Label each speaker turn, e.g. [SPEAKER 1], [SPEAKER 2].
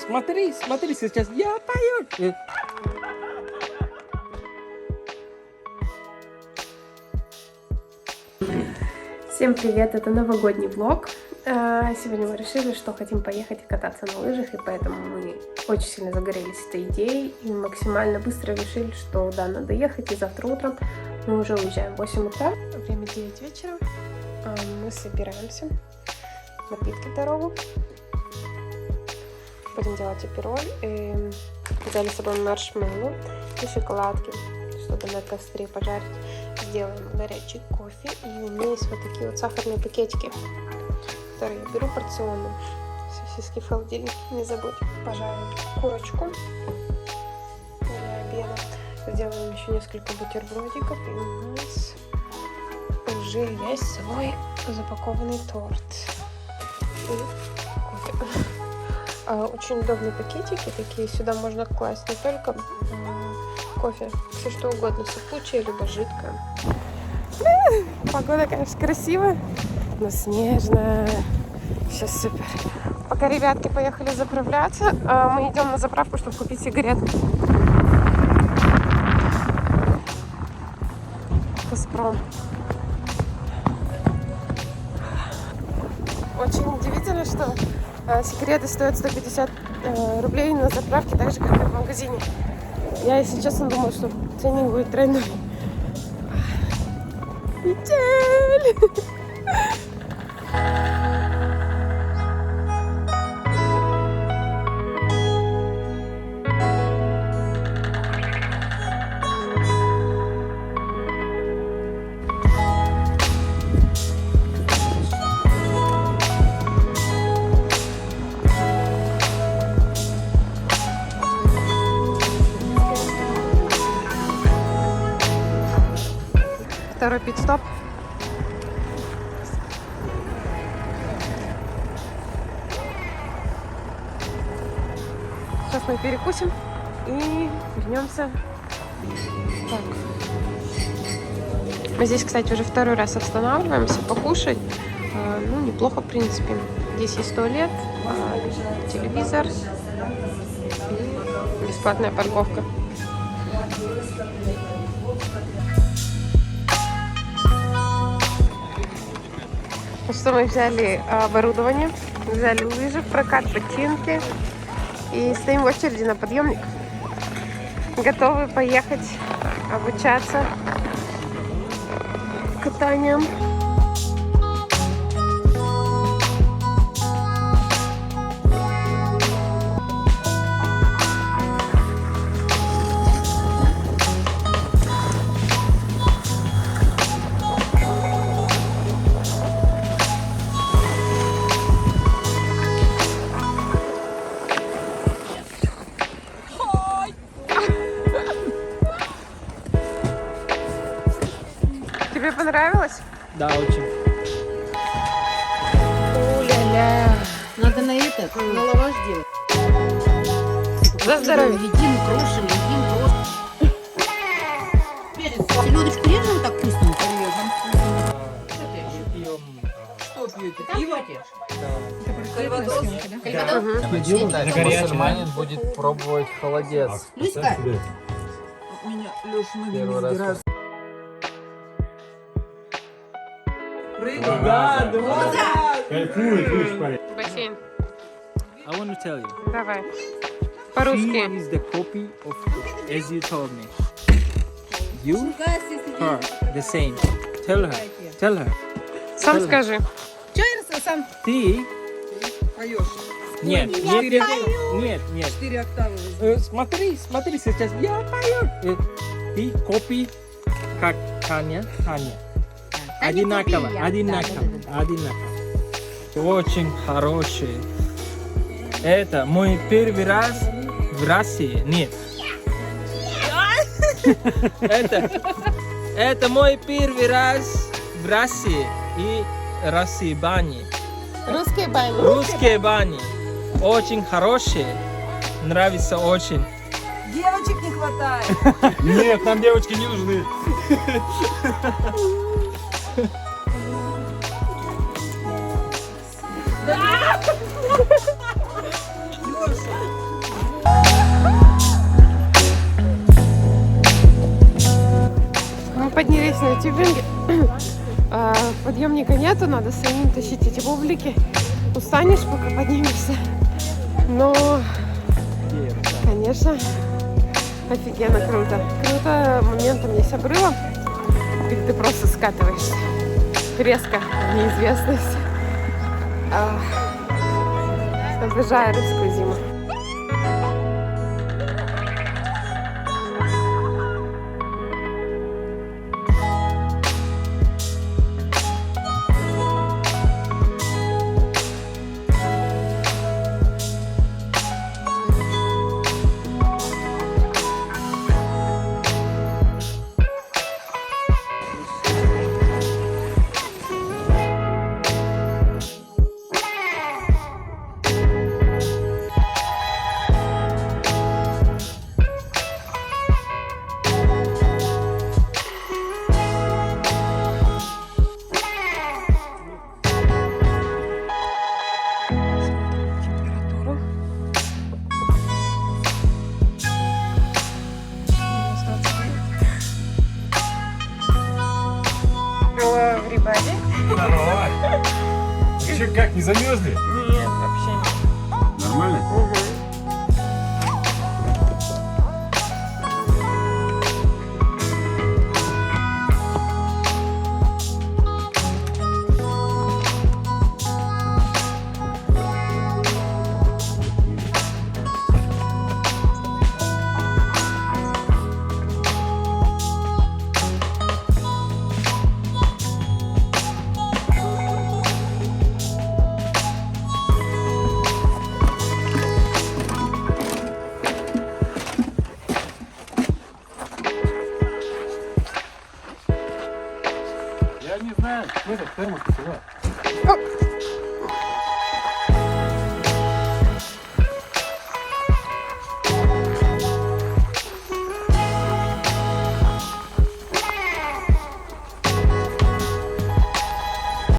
[SPEAKER 1] Смотри, смотри, сейчас я пою.
[SPEAKER 2] Всем привет, это новогодний влог. Сегодня мы решили, что хотим поехать кататься на лыжах, и поэтому мы очень сильно загорелись этой идеей и максимально быстро решили, что да, надо ехать, и завтра утром мы уже уезжаем в 8 утра, время 9 вечера. Мы собираемся, напитки в дорогу, будем делать апероль, взяли с собой маршмеллоу и шоколадки, чтобы на костре пожарить. Сделаем горячий кофе, и у меня есть вот такие вот сахарные пакетики, которые я беру порционно. Сосиски в холодильнике, не забудь пожарить курочку для обеда. Сделаем еще несколько бутербродиков, и у нас уже есть свой запакованный торт и кофе. Очень удобные пакетики такие, сюда можно класть не только кофе, все что угодно, сыпучее либо жидкое. Погода, конечно, красивая, но снежная. Сейчас супер. Пока ребятки поехали заправляться, мы идем на заправку, чтобы купить сигарет. Газпром. Очень удивительно, что сигареты стоят 150 рублей на заправке, так же, как и в магазине. Я, если честно, думала, что ценник будет тройной. Метель! Второй пит-стоп. Сейчас мы перекусим и вернемся. Так. Мы здесь, кстати, уже второй раз останавливаемся покушать. Ну, неплохо, в принципе. Здесь есть туалет, телевизор и бесплатная парковка. Что мы взяли оборудование, взяли лыжи в прокат, ботинки и стоим в очереди на подъемник. Готовы поехать обучаться катанием. Тебе понравилось?
[SPEAKER 1] Да, очень.
[SPEAKER 2] У-ля-ля.
[SPEAKER 3] Надо на это, на лаваш делать.
[SPEAKER 2] За здоровье.
[SPEAKER 3] Едим, крошим, едим, крошим. Перец. Селедочку режем вот так вкусненько режем. Что пьете? Пиво? Кальвадос?
[SPEAKER 4] Мусульманин будет пробовать холодец.
[SPEAKER 3] Люська? Меня Леша
[SPEAKER 4] Первый раз.
[SPEAKER 1] Да,
[SPEAKER 2] Бассейн.
[SPEAKER 1] I want to tell you.
[SPEAKER 2] Давай.
[SPEAKER 1] She
[SPEAKER 2] По-русски.
[SPEAKER 1] is the copy of as you told me. You, her, the same. Tell her.
[SPEAKER 2] Сам скажи.
[SPEAKER 3] Че я сам
[SPEAKER 1] Ты,
[SPEAKER 3] поешь?
[SPEAKER 1] нет, нет.
[SPEAKER 3] 4 октавы.
[SPEAKER 1] Смотри, сейчас я пою. Ты копи, как Таня. Одинаково. Очень хороший. Это мой первый раз в России. Нет. Это мой первый раз в России и России бани.
[SPEAKER 2] Русские бани.
[SPEAKER 1] Русские бани. Очень хорошие. Нравится очень.
[SPEAKER 3] Девочек не хватает.
[SPEAKER 4] Нет, нам девочки не нужны.
[SPEAKER 2] Мы поднялись на тюбинге. Подъемника нету, надо самим тащить эти бублики. Устанешь, пока поднимешься. Но, конечно, офигенно круто. Круто моментом есть обрыва, где ты просто скатываешься резко в неизвестность. Обожаю русскую зиму.
[SPEAKER 5] Здорово. Вы че, как, не замерзли?
[SPEAKER 2] Нет, вообще нет.
[SPEAKER 5] Нормально? Я не знаю, этот термос сюда.